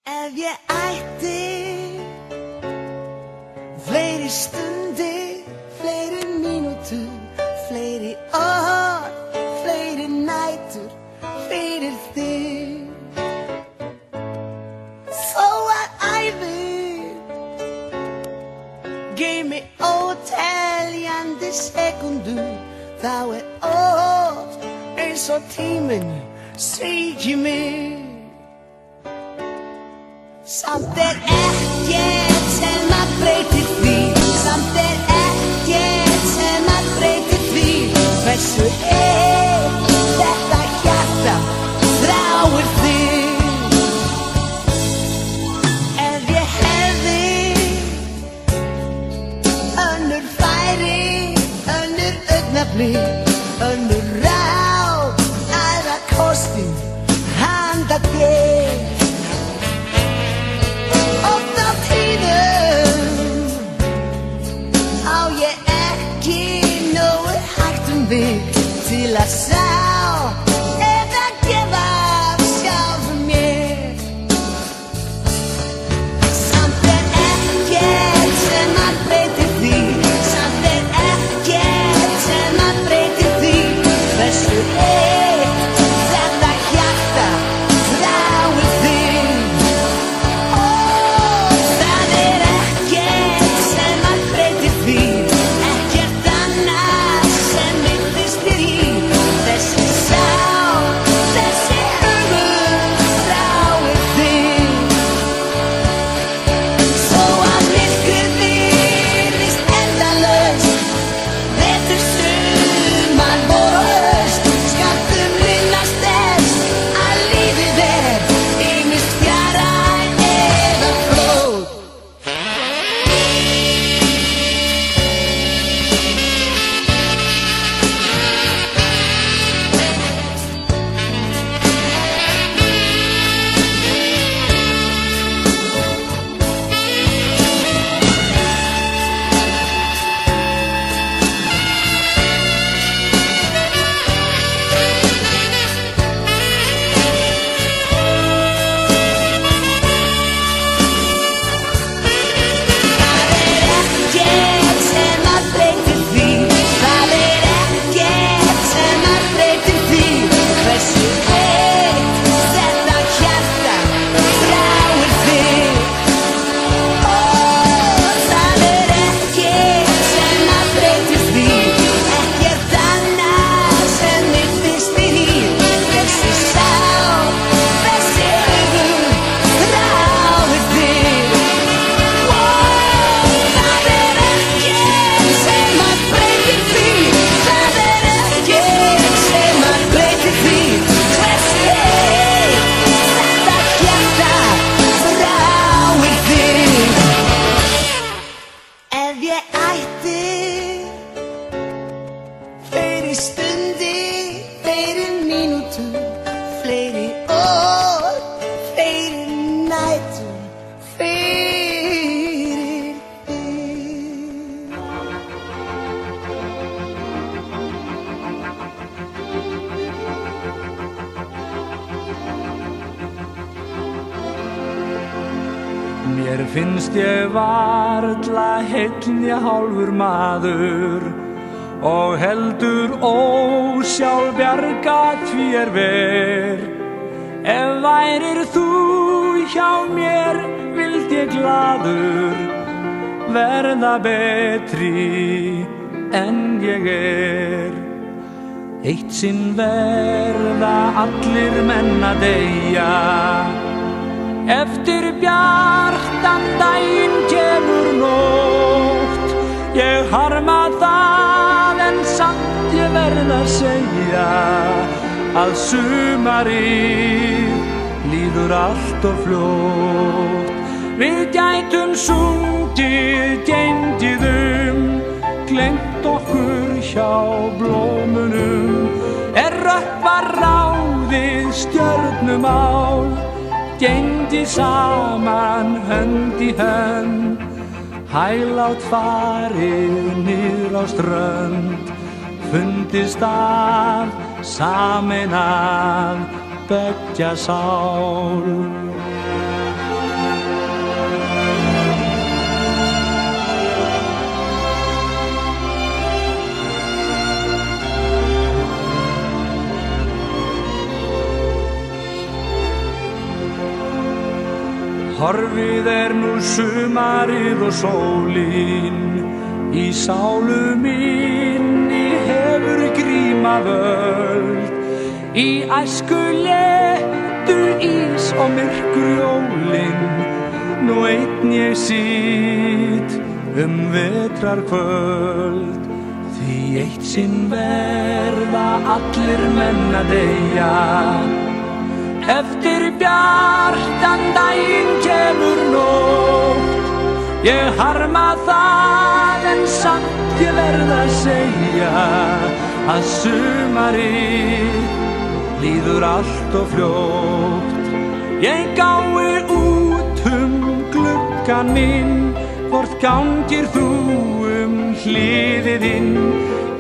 Ef ég ætti fleiri stundir, fleiri mínútur, fleiri orð, fleiri nætur fyrir þig. Þó að ævin geymi óteljandi sekúndur, þá oft eins og tíminn svíki mig. Samt ekkert sem að breytir því, samt ekkert sem að breytir því, hversu þetta hjarta þráir þig. Ef ég hefði önnur færi, önnur augnablik, önnur ráð, aðra kosti handa þér. Til að sjá eða gefa af sjálfum mér. Samt ekkert sem að breytir því, samt ekkert sem að breytir því, hversu þetta hjarta þráir þig. Það ekkert sem að breytir því, ekkert annað sem myndist mér í. Þessi sál, þessi hugur þráir þig. Þó að myrkrið virðist endalaust, vetur, sumar, vor og haust, skaptum linnast þess að lífið ýmist fjara eða flóð. Ef ég ætti fleiri stundir, fleiri mínútur, fleiri orð, fleiri nætur fyrir þig. Mér finnst ég varla heill né hálfur maður og heldur ósjálfbjarga því ver. Ef værir þú hjá mér vild ég glaður verða betri en ég er. Eitt sinn verða allir menn að deyja, eftir bjartan daginn kemur nótt. Ég harma það en samt ég verð að segja að sumarið líður allt of fljótt. Við gætum sungið gengið gleymt okkur hjá blómunum. Rökkvar ráðið stjörnumál, gengið saman hönd í hönd, hæglát farið niður á strönd, fundist að sameinað beggja sál. Horfið nú sumarið og sólin, í sálu minni hefur grímað öld. Í æsku léttu ís og myrkur jólin, nú einn ég sit vetrarkvöld. Því eitt sinn verða allir menn að deyja, eftir bjartan daginn kemur nótt. Ég harma það en samt ég verð að segja að sumarið líður allt of fljótt. Ég gái út gluggann minn, hvort gangir þú hliðið.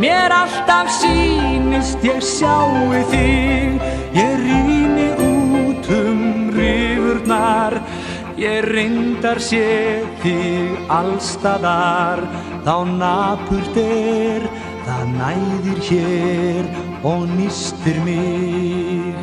Mér alltaf sýnist ég sjái þig, ég rýni út rifurnar. Ég reyndar sé þig allstaðar, þá napurt það næðir hér og nístir mig.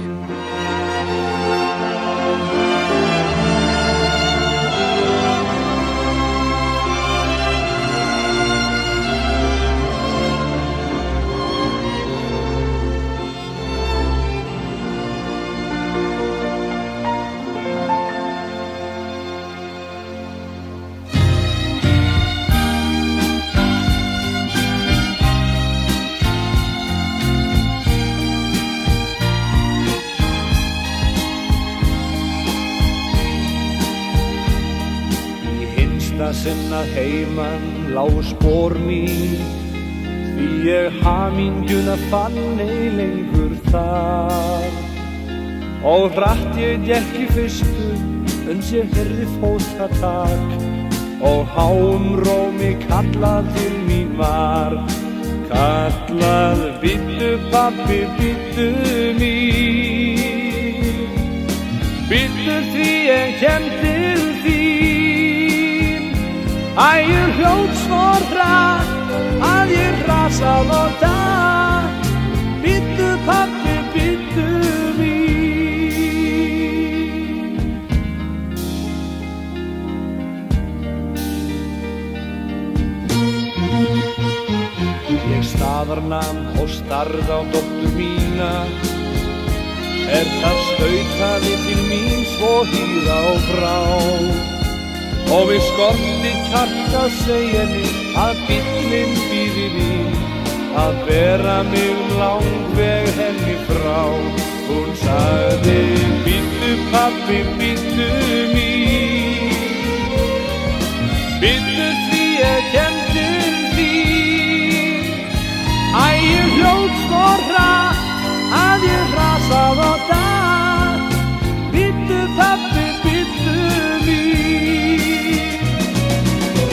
Sinn að heiman lágu spor mín, því ég hamingjuna fann ei lengur þar. Og hratt ég gekk í fyrstu, uns ég heyrði fótatak, og háum rómi kallað til mín var. Kallað, bíddu pabbi, bíddu mín, bíddu því ég kem til þín. Æ, ég hljóp svo hratt að ég rasað og datt. Bíddu pabbi, bíddu mín. Ég staðarnam og starði á dóttur mína, það stautaði til mín svo hýra og brá. Og við skorti kjarta segja henni að bíllinn bíði mín, að bera mig langveg henni frá. Hún sagði, bíddu pabbi, bíddu mín, bíddu því ég kem til þín. Æ, ég hljóp svo hratt að ég rasað og datt. Bíddu pabbi, bíddu mín.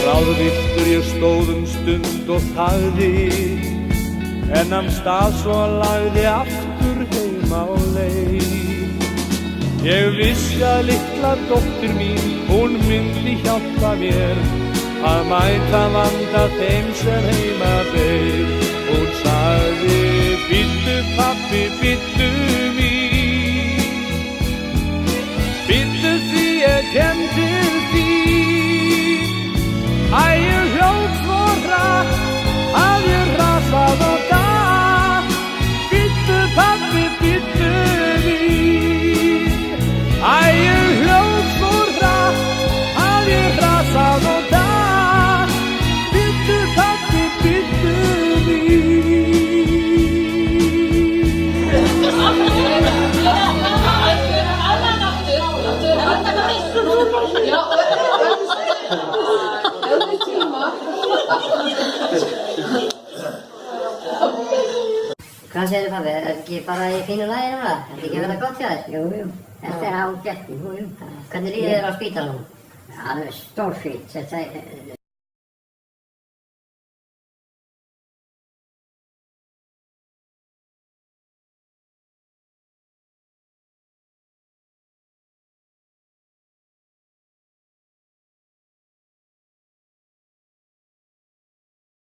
Ráðvilltur ég stóð stund og þagði, en nam stað svo lagði aftur heim á leið. Ég vissi að litla dóttir mín, hún myndi hjálpa mér að mæta vanda þeim sem heima beið. Hún sagði, bíddu pabbi, bíddu mín, bíddu því ég kem til þín. Æ, ég hljóp svo hratt að ég rasað og datt. Bíddu pabbi, bíddu mín. Æ, ég hljóp svo hratt að ég rasað og datt. Bíddu pabbi, bíddu mín. Hvað segir pabbi? Er ekki bara í fínu lagi núna? Er þetta ekki að vera gott hjá þér? Jú. Þetta ágætt. Hvernig líður þér á spítalanum? Alveg stórfínt.